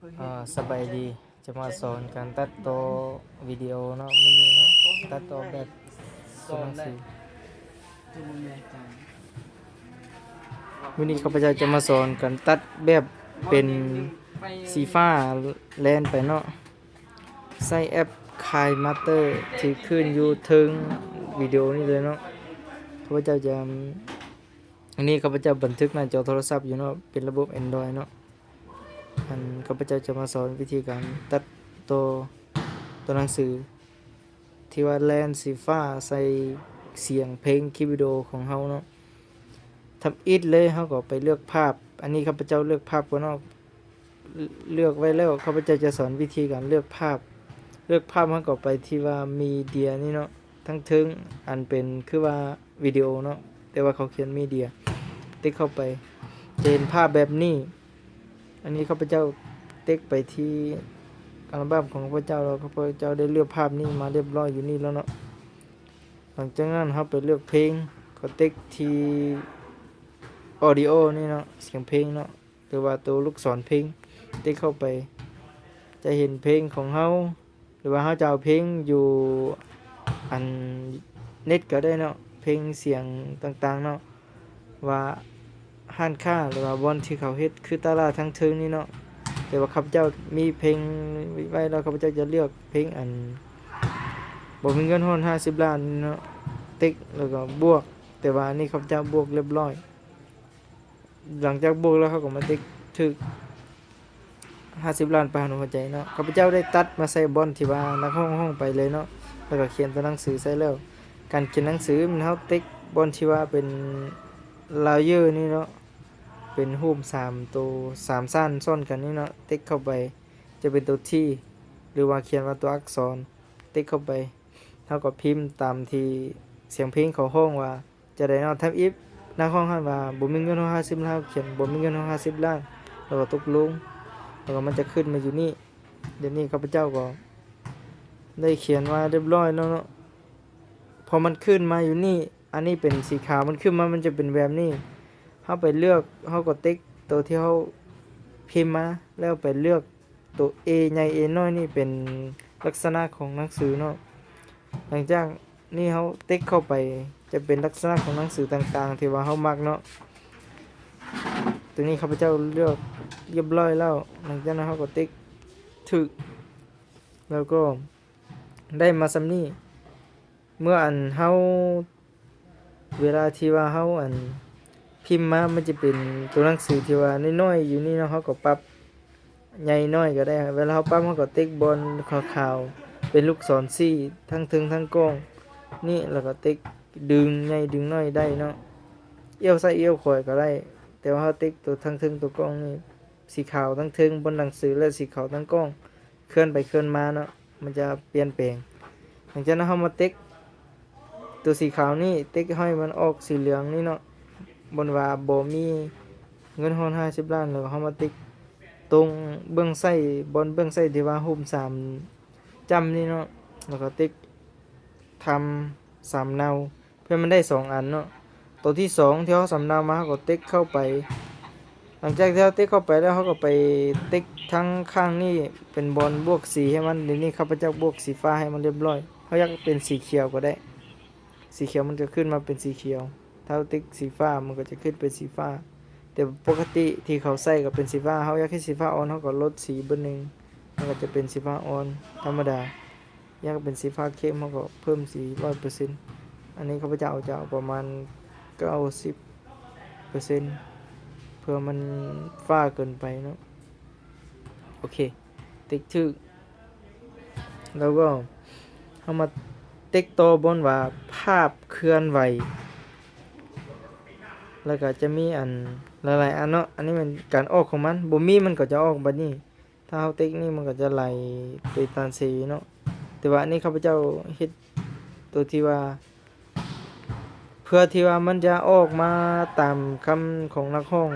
สบายดีจะมาสอนการตัดต่อวิดีโอเนาะมื้อนี้เนาะตัดต่อแบบตัวหนังสือมื้อนี้ข้าพเจ้าจะมาสอนการตัดแบบเป็นสีฟ้าแลนไปเนาะใช้แอป KineMaster ที่ขึ้นอยู่ถึงวิดีโอนี้เลยเนาะข้าพเจ้าจะอันนี้ข้าพเจ้าบันทึกหน้าจอโทรศัพท์อยู่เนาะเป็นระบบ Android เนาะข้าพเจ้าจะมาสอนวิธีการตัดตัวหนังสือที่ว่าแลนสีฟ้าใส่เสียงเพลงคลิปวิดีโอของเฮาเนาะทำอิดเลยเฮาก็ไปเลือกภาพอันนี้ข้าพเจ้าเลือกภาพก่อนเนาะเลือกไว้แล้วข้าพเจ้าจะสอนวิธีการเลือกภาพเฮาก็ไปที่ว่ามีเดียนี่เนาะทั้งถึงอันเป็นคือว่าวิดีโอเนาะแต่ว่าเขาเขียนมีเดียติ๊กเข้าไปจะเห็นภาพแบบนี้อันนี้ข้าพเจ้าติ๊กไปที่อัลบั้มของข้าพเจ้าแล้วข้าพเจ้าได้เลือกภาพนี้มาเรียบร้อยอยู่นี่แล้วเนาะหลังจากนั้นเราไปเลือกเพลงก็ติ๊กที่ออดิโอนี่เนาะเสียงเพลงเนาะหรือว่าตัวลูกศรเพลงติ๊กเข้าไปจะเห็นเพลงของเฮาหรือว่าเฮาจะเอาเพลงอยู่อันเน็ตก็ได้เนาะเพลงเสียงต่างๆเนาะว่าห้านค่าหรือว่าบอนที่เขาเฮ็ดคือตลาดทั้งเทิงนี่เนาะแต่ว่าข้าพเจ้ามีเพลงไว้แล้วข้าพเจ้าจะเลือกเพลงอันบ่มีเงินฮอด50 ล้านเนาะติ๊กแล้วก็บวกแต่ว่าอันนี้ข้าพเจ้าบวกเรียบร้อยหลังจากบวกแล้วเขาก็มาติ๊กถึก50 ล้านไปหาหัวใจเนาะข้าพเจ้าได้ตัดมาใส่บอนที่ว่านักห้องไปเลยเนาะแล้วก็เขียนตัวหนังสือใส่แล้วการเขียนหนังสือมันเฮาติ๊กบอนที่ว่าเป็นลายเยอร์นี่เนาะเป็นรูป3ตัว3สั้นซ้อนกันนี่เนาะติ๊กเข้าไปจะเป็นตัวที่หรือว่าเขียนว่าตัวอักษรติ๊กเข้าไปเท่ากับพิมพ์ตามที่เสียงเพลงเขาห้องว่าจะได้เนาะทำอิฟนักห้องหันว่าบ่มีเงิน50 ล้านเขียนบ่มีเงิน50 ล้านแล้วก็ตกลงแล้วก็มันจะขึ้นมาอยู่นี่เดี๋ยวนี้ข้าพเจ้าก็ได้เขียนว่าเรียบร้อยแล้วเนาะพอมันขึ้นมาอยู่นี่อันนี้เป็นสีขาวมันขึ้นมามันจะเป็นแบบนี้เฮาไปเลือกเฮาก็ติ๊กตัวที่เฮาพิมพ์มาแล้วไปเลือกตัว A ใหญ่ A น้อยนี่เป็นลักษณะของหนังสือเนาะหลังจากนี่เฮาติ๊กเข้าไปจะเป็นลักษณะของหนังสือต่างๆที่ว่าเฮามักเนาะตัวนี้ข้าพเจ้าเลือกเรียบร้อยแล้วหลังจากนั้นเฮาก็ติ๊กถึกแล้วก็ได้มาซำนี้เมื่ออันเฮาเวลาที่ว่าเฮาอันพิมพ์มามันจะเป็นตัวหนังสือที่ว่าน้อยๆอยู่นี่เนาะเฮาก็ปรับใหญ่น้อยก็ได้เวลาเฮาปรับเฮาก็ติ๊กบนขาวๆเป็นลูกศรซี่ทั้งถึงทั้งกล้องนี่แล้วก็ติ๊กดึงใหญ่ดึงน้อยได้เนาะเอี้ยวซ้ายเอี้ยวขวาก็ได้แต่ว่าเฮาติ๊กตัวทั้งถึงตัวกล้องนี่สีขาวทั้งถึงบนหนังสือและสีขาวทั้งกล้องเคลื่อนไปเคลื่อนมาเนาะมันจะเปลี่ยนแปลงหลังจากนั้นเฮามาติ๊กตัวสีขาวนี่ติ๊กให้มันออกสีเหลืองนี่เนาะบนว่าบ่มีเงินฮอน50 ล้านแล้วเฮามาติ๊กตรงเบื้องซ้ายบนเบื้องซ้ายที่ว่ารูป3จำนี่เนาะแล้วก็ติ๊กทำ3เนาเพื่อมันได้2อันเนาะตัวที่2ที่เฮาสำเนามาเฮาก็ติ๊กเข้าไปหลังจากที่เฮาติ๊กเข้าไปแล้วเฮาก็ไปติ๊กทั้งข้างนี่เป็นบนบวกสีให้มันเดี๋ยวนี้ข้าพเจ้าบวกสีฟ้าให้มันเรียบร้อยเฮาอยากเป็นสีเขียวก็ได้สีเขียวมันจะขึ้นมาเป็นสีเขียวถ้าติ๊กสีฟ้ามันก็จะขึ้นเป็นสีฟ้าแต่ปกติที่เขาใส่ก็เป็นสีฟ้าเฮาอยากให้สีฟ้าอ่อนเฮาก็ลดสีเบอร์1มันก็จะเป็นสีฟ้าอ่อนธรรมดาอยากเป็นสีฟ้าเข้มเฮาก็เพิ่มสี 100% อันนี้ข้าพเจ้าจะเอาประมาณ90%เพื่อมันฟ้าเกินไปเนาะโอเคติ๊กชื่อแล้วก็เฮามาติ๊กโตบนว่าภาพเคลื่อนไหวแล้วก็จะมีอันหลายๆอันเนาะอันนี้มันการออกของมันบ่มีมันก็จะออกแบบนี้ถ้าเฮาติ๊กนี่มันก็จะไหลไปตามสีเนาะแต่ว่าอันนี้ข้าพเจ้าเฮ็ดตัวที่ว่าเพื่อที่ว่ามันจะออกมาตามคำของนักร้อง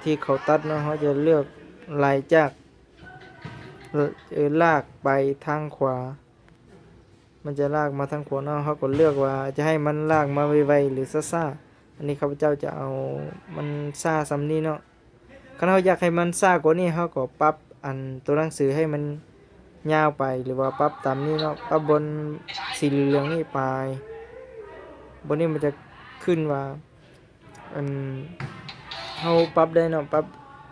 ที่เขาตัดเนาะเขาจะเลือกไหลจากลากไปทางขวามันจะลากมาทางขวาเนาะเขาก็เลือกว่าจะให้มันลากมาไวๆหรือซ่าๆอันนี้ข้าพเจ้าจะเอามันซ่าซำนี้เนาะคันเฮาอยากให้มันซ่ากว่านี้เฮาก็ปรับ อันตัวหนังสือให้มันยาวไปหรือว่าปรับตามนี้เนาะปรับบนสีเหลืองนี่ไปบนนี้มันจะขึ้นว่าอันเฮาปรับได้เนาะปรับ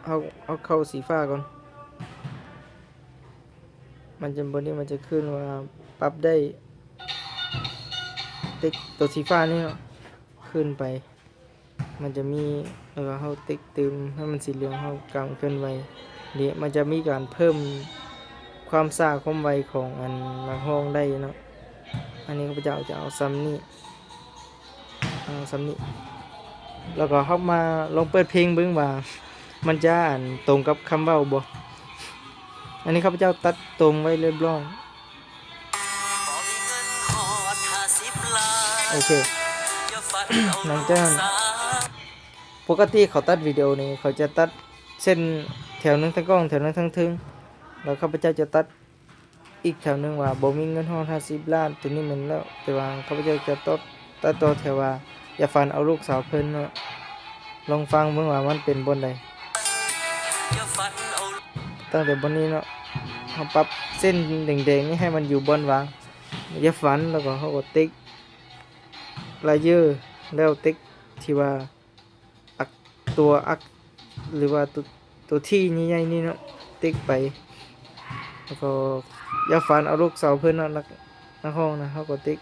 เอาเข้าสีฟ้าก่อนมันจะบนนี้มันจะขึ้นว่าปรับได้ติ๊กตัวสีฟ้านี่เนาะขึ้นไปมันจะมีแล้วก็เฮาติ๊กเติมให้มันสีเหลืองเฮากำขึ้นไว้เดี๋ยวมันจะมีการเพิ่มความซ่าความไวของอันนักร้องได้เนาะอันนี้ข้าพเจ้าจะเอาซ้ำนี่ซ้ำนี่แล้วก็เข้ามาลองเปิดเพลงเบิ่งว่ามันจะอ่านตรงกับคำเว้าบ่อันนี้ข้าพเจ้าตัดตรงไว้เรียบร้อยโอเคหลังจากปกติเขาตัดวิดีโอนี้เขาจะตัดเส้นแถวนึงทั้งกล้องแถวนึงทั้งทึงแล้วข้าพเจ้าจะตัดอีกแถวนึงว่าบ่มีเงินฮอด50 ล้านตัวนี้มันแล้วแต่ว่าข้าพเจ้าจะตัดต่อแถวว่าอย่าฝันเอาลูกสาวเพิ่นเนาะลองฟังเบิ่งว่ามันเป็นบนใดตั้งแต่บนนี้เนาะเฮาปรับเส้นแดงๆนี่ให้มันอยู่บนวางอย่าฝันแล้วก็เฮาก็ติ๊กลายเยอร์แล้วติ๊กที่ว่าตัวอักหรือว่าตัวที่ใหญ่ๆนี่เนาะติ๊กไปแล้วก็อย่าฝันเอาลูกสาวเพิ่นเนาะนักห้องนะเฮาก็ติ๊ก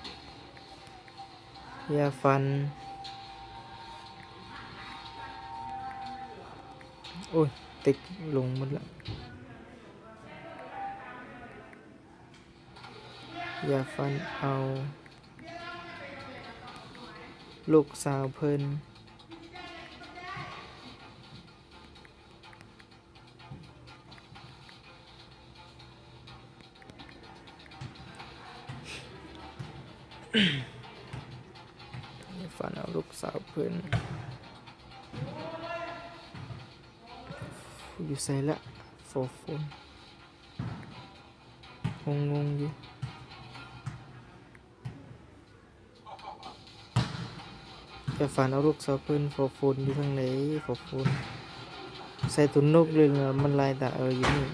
อย่าฝันโอ้ยติ๊กลงหมดแล้วอย่าฝันเอาลูกสาวเพิ่นอย่าฝันเอาลูกสาวเพิ่นอยู่ใส่ละโฟนงงอยู่อย่าฝันเอาลูกสาวเพิ่นโฟนอยู่ทางไหนโฟนใส่ตุนนกเลยนะมันลายตาอยู่นี่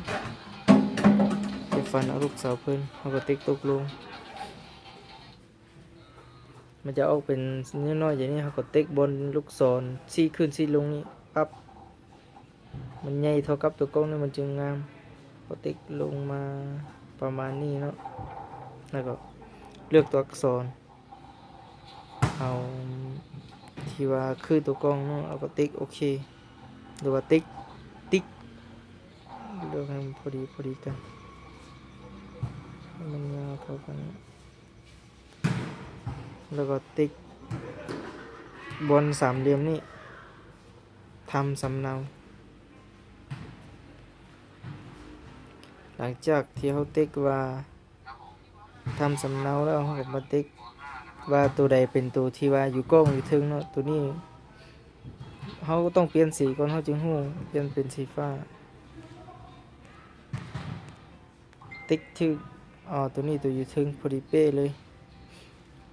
อย่าฝันเอาลูกสาวเพิ่นเฮาก็ติ๊กตกลงมันจะออกเป็นน้อยๆอย่างนี้เฮาก็ติ๊กบนลูกศรชี้ขึ้นชี้ลงนี่ปั๊บมันใหญ่เท่ากับตัวกล้องนี่มันจึงงามก็ติ๊กลงมาประมาณนี้เนาะแล้วก็เลือกตัวอักษรเอาที่ว่าคือตัวกล้องเนาะเอาก็ติ๊กโอเคหรือว่าติ๊กเลือกให้มันพอดีกันให้มันยาวเท่ากันแล้วก็ติ๊กบนสามเหลี่ยมนี่ทำสำเนาหลังจากที่เขาติ๊กว่าทำสำเนาแล้วเขาก็มาติ๊กว่าตัวใดเป็นตัวที่ว่าอยู่กล้องอยู่ทึงเนาะตัวนี้เขาต้องเปลี่ยนสีก่อนเขาจึงหู้เปลี่ยนเป็นสีฟ้าติ๊กชื่อตัวนี้ตัวอยู่ทึงพอดีเป๊ะเลย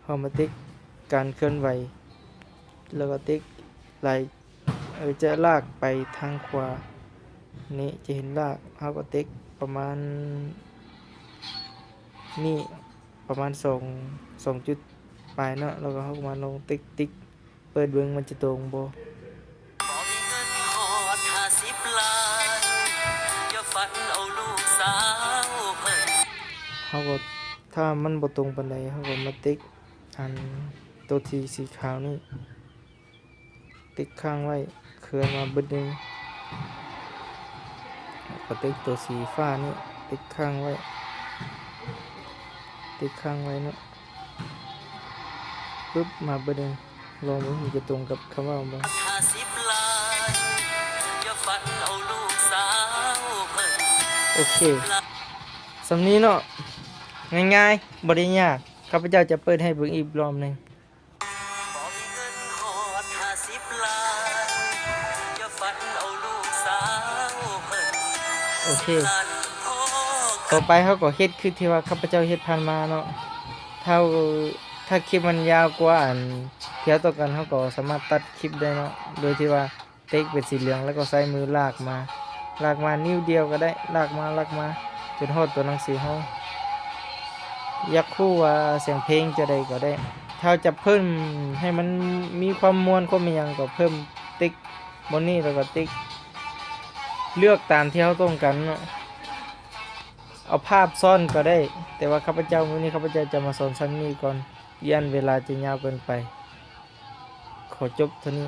เขามาติ๊กการเคลื่อนไหวแล้วก็ติ๊กไหลจะลากไปทางขวานี่จะเห็นลากเขาก็ติ๊กประมาณนี่ประมาณ2 จุดปลายเนาะแล้วก็เขามาลงติ๊กเปิดเบิ่งมันจะตรงบ่เขาก็ถ้ามันบ่ตรงปานใดเขาก็มาติ๊กอันตัวทีสีขาวนี่ติ๊กข้างไว้เคลื่อนมาเบิดนึงก็ติ๊กตัวสีฟ้านี่ติ๊กข้างไว้เนาะปึ๊บมาเบิดนึงลองดูมันจะตรงกับคำว่าบ่โอเคสำนี้เนาะง่ายๆบ่ได้ยากข้าพเจ้าจะเปิดให้เบิ่งอีกรอบนึงโอเคต่อไปเขาก็เฮ็ดคือที่ว่าข้าพเจ้าเฮ็ดผ่านมาเนาะถ้าคลิปมันยาวกว่าอันที่เราต้องการเขาก็สามารถตัดคลิปได้เนาะโดยที่ว่าเทคเป็นสีเหลืองแล้วก็ใช้มือลากมา ลากมานิ้วเดียวก็ได้ลากมาจนฮอดตัวหนังสือเฮาอยากรู้ว่าเสียงเพลงจะได้ก็ได้ถ้าจะเพิ่มให้มันมีความม่วนความอิหยังก็เพิ่มติ๊กบนนี้แล้วก็ติ๊กเลือกตามที่เฮาต้องการเนาะเอาภาพซ่อนก็ได้แต่ว่าข้าพเจ้ามื้อนี้ข้าพเจ้าจะมาสอนซ้ำนี้ก่อนยันเวลาจะยาวเกินไปขอจบเท่านี้